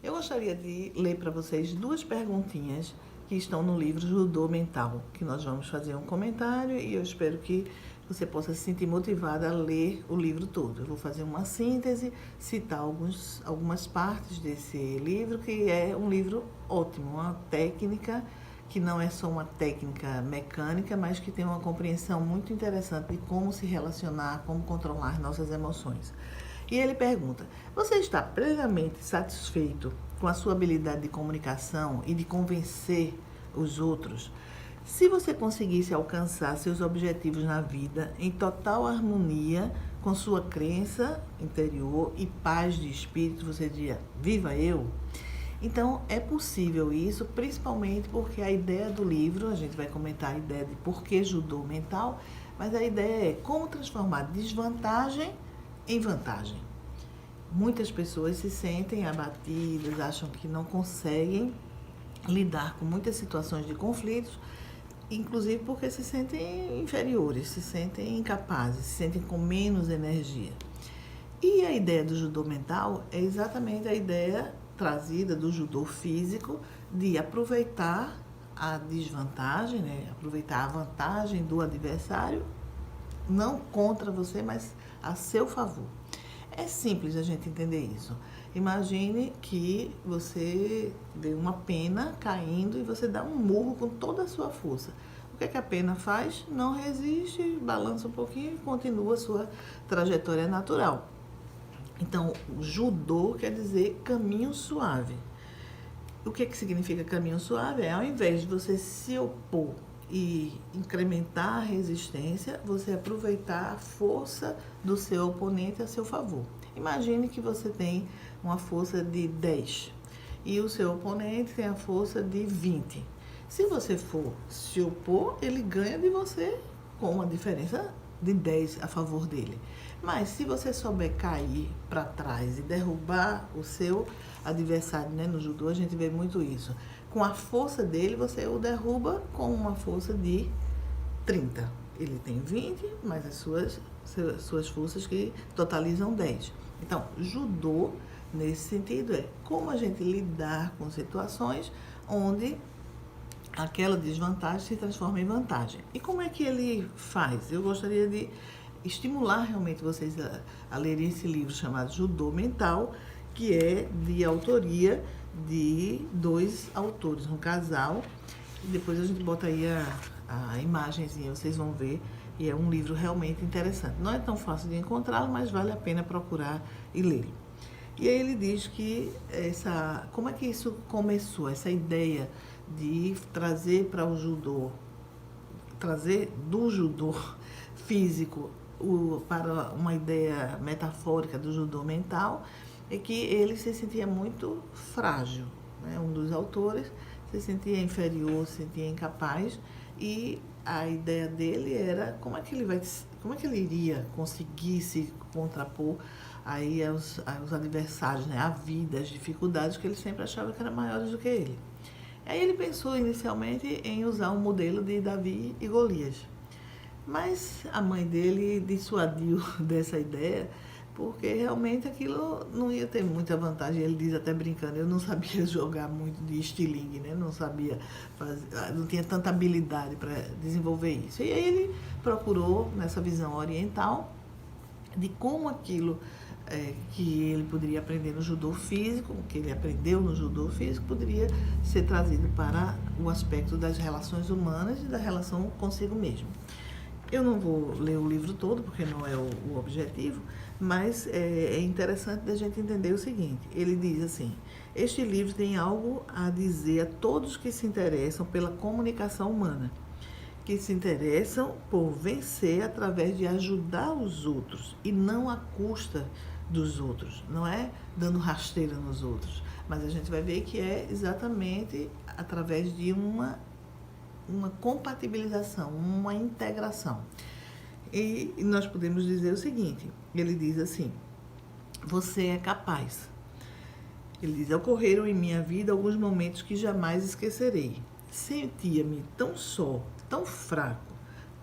Eu gostaria de ler para vocês duas perguntinhas que estão no livro Judô Mental, que nós vamos fazer um comentário e eu espero que você possa se sentir motivada a ler o livro todo. Eu vou fazer uma síntese, citar algumas partes desse livro, que é um livro ótimo, uma técnica que não é só uma técnica mecânica, mas que tem uma compreensão muito interessante de como se relacionar, como controlar nossas emoções. E ele pergunta: você está plenamente satisfeito com a sua habilidade de comunicação e de convencer os outros? Se você conseguisse alcançar seus objetivos na vida em total harmonia com sua crença interior e paz de espírito, você diria: viva eu! Então, é possível isso, principalmente porque a ideia do livro, a gente vai comentar a ideia de por que judô mental, mas a ideia é como transformar desvantagem em vantagem. Muitas pessoas se sentem abatidas, acham que não conseguem lidar com muitas situações de conflitos, inclusive porque se sentem inferiores, se sentem incapazes, se sentem com menos energia. E a ideia do judô mental é exatamente a ideia trazida do judô físico de aproveitar a desvantagem, né? Aproveitar a vantagem do adversário, não contra você, mas a seu favor. É simples a gente entender isso. Imagine que você vê uma pena caindo e você dá um murro com toda a sua força. O que é que a pena faz? Não resiste, balança um pouquinho e continua a sua trajetória natural. Então, o judô quer dizer caminho suave. O que significa caminho suave? É ao invés de você se opor e incrementar a resistência, você aproveitar a força do seu oponente a seu favor. Imagine que você tem uma força de 10 e o seu oponente tem a força de 20. Se você for se opor, ele ganha de você com uma diferença de 10 a favor dele. Mas se você souber cair para trás e derrubar o seu adversário, né? No judô a gente vê muito isso. Com a força dele, você o derruba com uma força de 30. Ele tem 20, mas as suas forças que totalizam 10. Então, judô, nesse sentido, é como a gente lidar com situações onde aquela desvantagem se transforma em vantagem. E como é que ele faz? Eu gostaria de estimular realmente vocês a lerem esse livro chamado Judô Mental, que é de autoria de dois autores, um casal. E depois a gente bota aí a imagenzinha, vocês vão ver. E é um livro realmente interessante. Não é tão fácil de encontrá-lo, mas vale a pena procurar e ler. E aí ele diz que como é que isso começou, essa ideia de trazer para o judô, trazer do judô físico para uma ideia metafórica do judô mental, é que ele se sentia muito frágil, né? Um dos autores se sentia inferior, se sentia incapaz, e a ideia dele era como é que ele iria conseguir se contrapor aí aos adversários, né? A vida, as dificuldades que ele sempre achava que eram maiores do que ele. Aí ele pensou inicialmente em usar um modelo de Davi e Golias. Mas a mãe dele dissuadiu dessa ideia, porque realmente aquilo não ia ter muita vantagem. Ele diz até brincando: eu não sabia jogar muito de estilingue, né? Não sabia não tinha tanta habilidade para desenvolver isso. E aí ele procurou, nessa visão oriental, de como aquilo que ele poderia aprender no judô físico, que ele aprendeu no judô físico, poderia ser trazido para o aspecto das relações humanas e da relação consigo mesmo. Eu não vou ler o livro todo, porque não é o objetivo, mas é interessante a gente entender o seguinte. Ele diz assim: este livro tem algo a dizer a todos que se interessam pela comunicação humana, que se interessam por vencer através de ajudar os outros e não à custa dos outros, não é dando rasteira nos outros, mas a gente vai ver que é exatamente através de uma compatibilização, uma integração. E nós podemos dizer o seguinte: ele diz assim: você é capaz. Ele diz: ocorreram em minha vida alguns momentos que jamais esquecerei. Sentia-me tão só, tão fraco,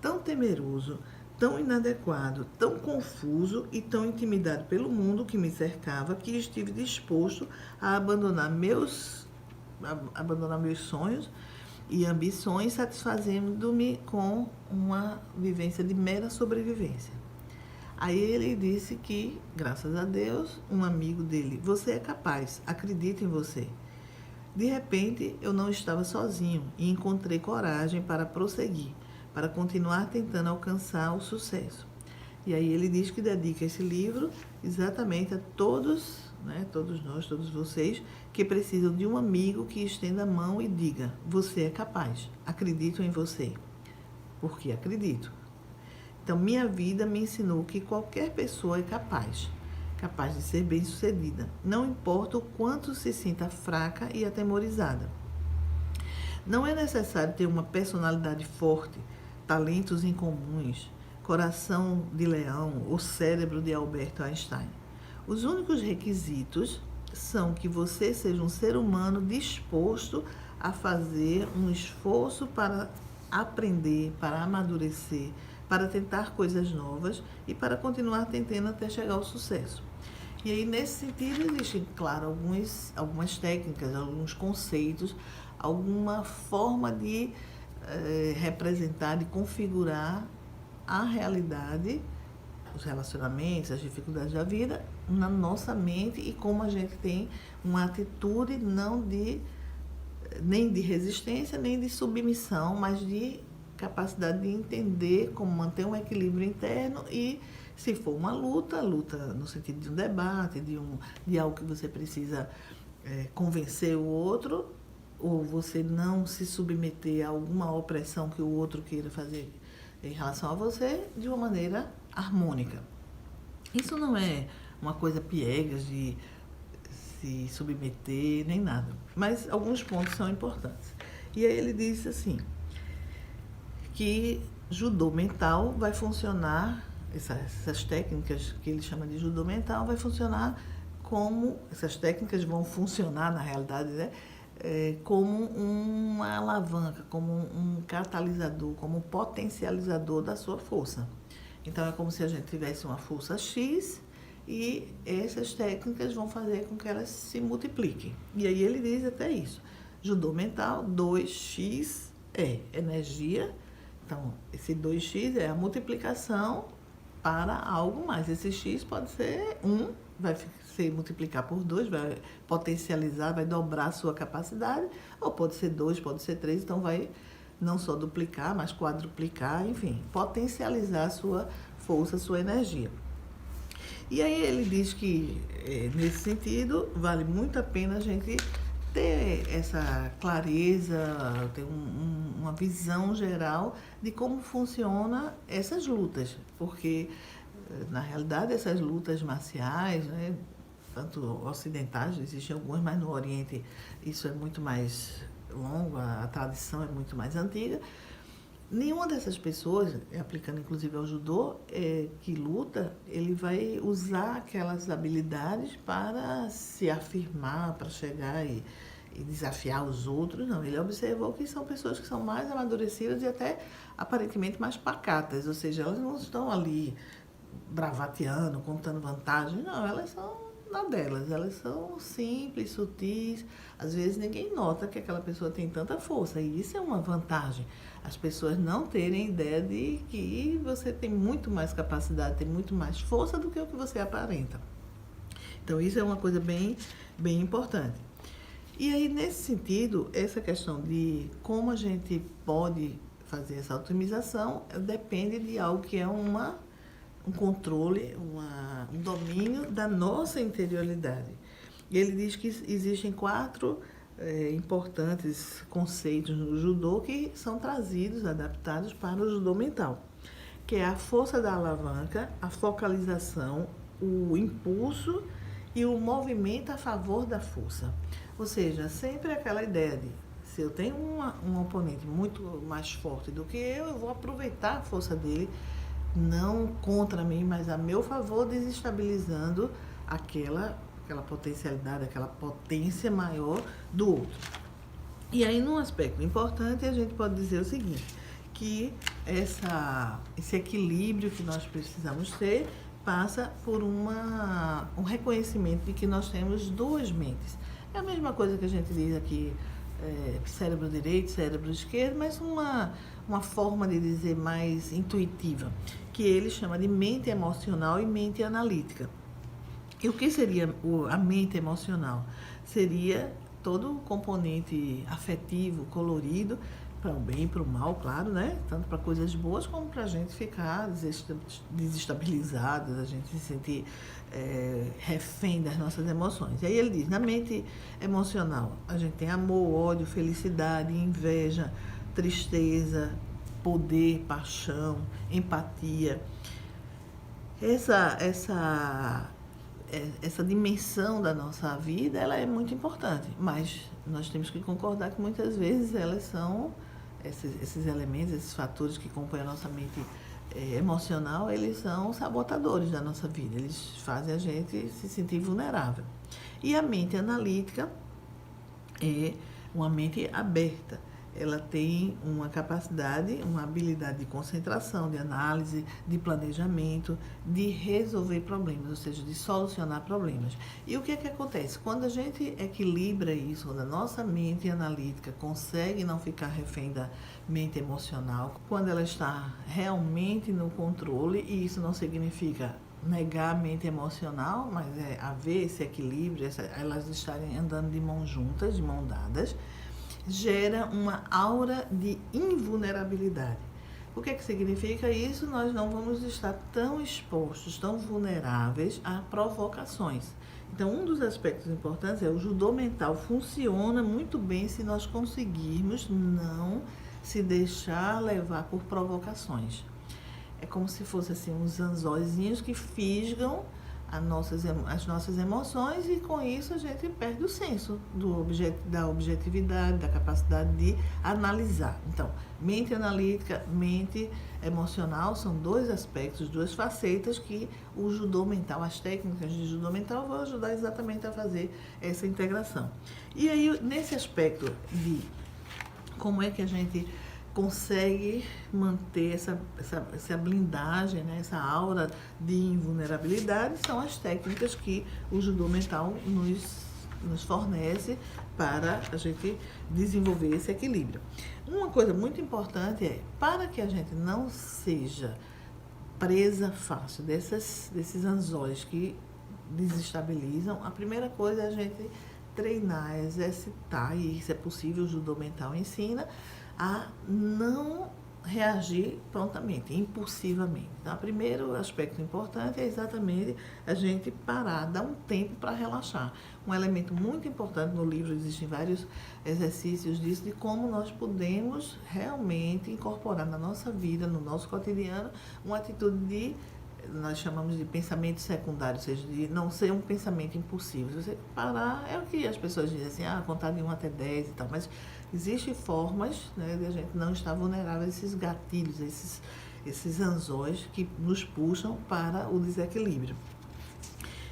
tão temeroso, tão inadequado, tão confuso e tão intimidado pelo mundo que me cercava que estive disposto a abandonar meus sonhos e ambições, satisfazendo-me com uma vivência de mera sobrevivência. Aí ele disse que, graças a Deus, um amigo dele: você é capaz, acredita em você. De repente, eu não estava sozinho e encontrei coragem para prosseguir, para continuar tentando alcançar o sucesso. E aí ele diz que dedica esse livro exatamente a todos, né, todos nós, todos vocês, que precisam de um amigo que estenda a mão e diga: você é capaz, acredito em você. Porque acredito. Então, minha vida me ensinou que qualquer pessoa é capaz de ser bem-sucedida, não importa o quanto se sinta fraca e atemorizada. Não é necessário ter uma personalidade forte, talentos incomuns, coração de leão ou cérebro de Albert Einstein. Os únicos requisitos são que você seja um ser humano disposto a fazer um esforço para aprender, para amadurecer, para tentar coisas novas e para continuar tentando até chegar ao sucesso. E aí, nesse sentido, existem, claro, algumas técnicas, alguns conceitos, alguma forma de representar, de configurar a realidade, os relacionamentos, as dificuldades da vida na nossa mente e como a gente tem uma atitude nem de resistência, nem de submissão, mas de capacidade de entender como manter um equilíbrio interno e, se for uma luta no sentido de um debate, de algo que você precisa convencer o outro, ou você não se submeter a alguma opressão que o outro queira fazer em relação a você, de uma maneira harmônica. Isso não é uma coisa piegas de se submeter, nem nada, mas alguns pontos são importantes. E aí ele diz assim, que judô mental vai funcionar, essas técnicas que ele chama de judô mental vai funcionar como, essas técnicas vão funcionar na realidade, né, como uma alavanca, como um catalisador, como um potencializador da sua força. Então é como se a gente tivesse uma força X e essas técnicas vão fazer com que elas se multipliquem. E aí ele diz até isso, judô mental, 2x é energia. Então, esse 2x é a multiplicação para algo mais. Esse x pode ser 1, vai se multiplicar por 2, vai potencializar, vai dobrar a sua capacidade, ou pode ser 2, pode ser 3, então vai não só duplicar, mas quadruplicar, enfim, potencializar a sua força, a sua energia. E aí ele diz que, nesse sentido, vale muito a pena a gente ter essa clareza, ter uma visão geral de como funcionam essas lutas, porque, na realidade, essas lutas marciais, né, tanto ocidentais, existem algumas, mas no Oriente isso é muito mais longo, a tradição é muito mais antiga. Nenhuma dessas pessoas, aplicando inclusive ao judô, que luta, ele vai usar aquelas habilidades para se afirmar, para chegar e desafiar os outros, não. Ele observou que são pessoas que são mais amadurecidas e até aparentemente mais pacatas, ou seja, elas não estão ali bravateando, contando vantagens, não, elas são na delas, elas são simples, sutis, às vezes ninguém nota que aquela pessoa tem tanta força, e isso é uma vantagem, as pessoas não terem ideia de que você tem muito mais capacidade, tem muito mais força do que o que você aparenta. Então isso é uma coisa bem, bem importante. E aí, nesse sentido, essa questão de como a gente pode fazer essa otimização depende de algo que é um controle, um domínio da nossa interioridade. E ele diz que existem 4 importantes conceitos no judô que são trazidos, adaptados para o judô mental, que é a força da alavanca, a focalização, o impulso e o movimento a favor da força. Ou seja, sempre aquela ideia de, se eu tenho um oponente muito mais forte do que eu vou aproveitar a força dele, não contra mim, mas a meu favor, desestabilizando aquela potencialidade, aquela potência maior do outro. E aí, num aspecto importante, a gente pode dizer o seguinte, que esse equilíbrio que nós precisamos ter passa por um reconhecimento de que nós temos duas mentes. É a mesma coisa que a gente diz aqui, cérebro direito, cérebro esquerdo, mas uma forma de dizer mais intuitiva, que ele chama de mente emocional e mente analítica. E o que seria a mente emocional? Seria todo o componente afetivo, colorido, para o bem e para o mal, claro, né? Tanto para coisas boas como para a gente ficar desestabilizado, a gente se sentir refém das nossas emoções. E aí ele diz, na mente emocional, a gente tem amor, ódio, felicidade, inveja, tristeza, poder, paixão, empatia. Essa dimensão da nossa vida, ela é muito importante, mas nós temos que concordar que muitas vezes elas são, esses elementos, esses fatores que compõem a nossa mente emocional, eles são sabotadores da nossa vida, eles fazem a gente se sentir vulnerável. E a mente analítica é uma mente aberta. Ela tem uma capacidade, uma habilidade de concentração, de análise, de planejamento, de resolver problemas, ou seja, de solucionar problemas. E o que é que acontece? Quando a gente equilibra isso, quando a nossa mente analítica consegue não ficar refém da mente emocional, quando ela está realmente no controle, e isso não significa negar a mente emocional, mas é haver esse equilíbrio, elas estarem andando de mãos juntas, de mãos dadas, gera uma aura de invulnerabilidade. O que é que significa isso? Nós não vamos estar tão expostos, tão vulneráveis a provocações. Então, um dos aspectos importantes é o judô mental funciona muito bem se nós conseguirmos não se deixar levar por provocações. É como se fosse assim uns anzóizinhos que fisgam as nossas emoções, e com isso a gente perde o senso da objetividade, da capacidade de analisar. Então, mente analítica, mente emocional são dois aspectos, duas facetas que o judô mental, as técnicas de judô mental vão ajudar exatamente a fazer essa integração. E aí, nesse aspecto de como é que a gente consegue manter essa blindagem, né, essa aura de invulnerabilidade, são as técnicas que o judô mental nos fornece para a gente desenvolver esse equilíbrio. Uma coisa muito importante é, para que a gente não seja presa fácil desses anzóis que desestabilizam, a primeira coisa é a gente treinar, exercitar, e isso é possível, o judô mental ensina, a não reagir prontamente, impulsivamente. Então, o primeiro aspecto importante é exatamente a gente parar, dar um tempo para relaxar. Um elemento muito importante no livro, existem vários exercícios disso, de como nós podemos realmente incorporar na nossa vida, no nosso cotidiano, uma atitude de, nós chamamos de pensamento secundário, ou seja, de não ser um pensamento impulsivo. Se você parar, é o que as pessoas dizem assim, contar de 1 até 10 e tal, mas existem formas, né, de a gente não estar vulnerável a esses gatilhos, esses anzóis que nos puxam para o desequilíbrio.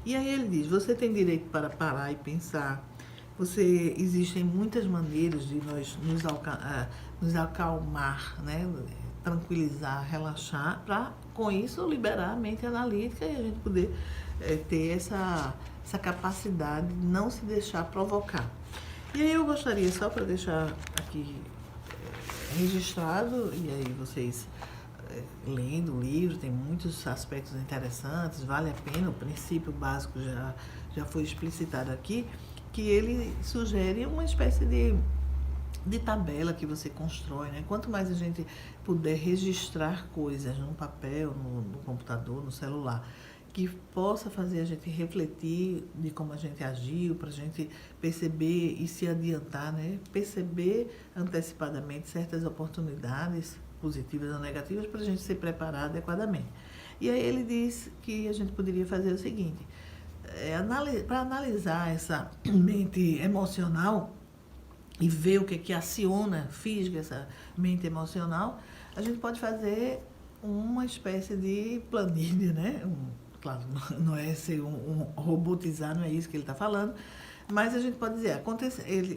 E aí ele diz, você tem direito para parar e pensar. Existem muitas maneiras de nós nos acalmar, né, tranquilizar, relaxar, para com isso liberar a mente analítica e a gente poder ter essa capacidade de não se deixar provocar. E aí eu gostaria, só para deixar aqui registrado, e aí vocês lendo o livro, tem muitos aspectos interessantes, vale a pena, o princípio básico já foi explicitado aqui, que ele sugere uma espécie de tabela que você constrói, né? Quanto mais a gente puder registrar coisas no papel, no computador, no celular, que possa fazer a gente refletir de como a gente agiu, para a gente perceber e se adiantar, né? Perceber antecipadamente certas oportunidades positivas ou negativas para a gente se preparar adequadamente. E aí ele diz que a gente poderia fazer o seguinte, para analisar essa mente emocional e ver o que aciona, fisga essa mente emocional, a gente pode fazer uma espécie de planilha, né? Claro, não é ser robotizar, não é isso que ele está falando, Mas a gente pode dizer,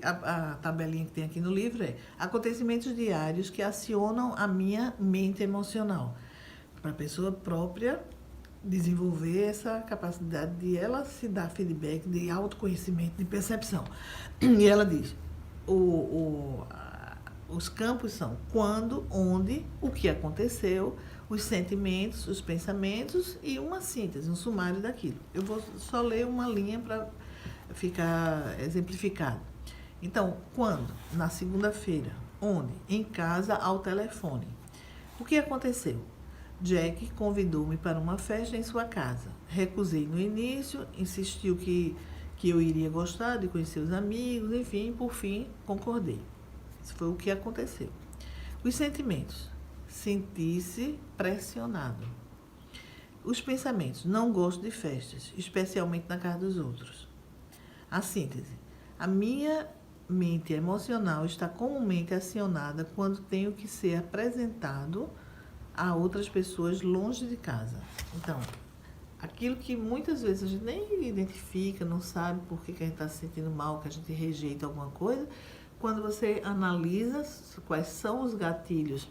a tabelinha que tem aqui no livro é acontecimentos diários que acionam a minha mente emocional. Para a pessoa própria desenvolver essa capacidade de ela se dar feedback, de autoconhecimento, de percepção. E ela diz, os campos são quando, onde, o que aconteceu, os sentimentos, os pensamentos e uma síntese, um sumário daquilo. Eu vou só ler uma linha para ficar exemplificado. Então, quando? Na segunda-feira. Onde? Em casa, ao telefone. O que aconteceu? Jack convidou-me para uma festa em sua casa. Recusei no início, insistiu que eu iria gostar de conhecer os amigos, enfim, por fim, concordei. Isso foi o que aconteceu. Os sentimentos. Senti-se pressionado. Os pensamentos. Não gosto de festas, especialmente na casa dos outros. A síntese. A minha mente emocional está comumente acionada quando tenho que ser apresentado a outras pessoas longe de casa. Então, aquilo que muitas vezes a gente nem identifica, não sabe por que a gente está se sentindo mal, que a gente rejeita alguma coisa, quando você analisa quais são os gatilhos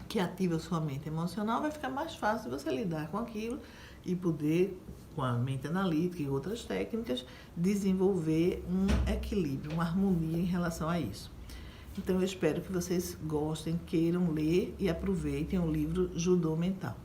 que ativam a sua mente emocional, vai ficar mais fácil você lidar com aquilo e poder, com a mente analítica e outras técnicas, desenvolver um equilíbrio, uma harmonia em relação a isso. Então, eu espero que vocês gostem, queiram ler e aproveitem o livro Judô Mental.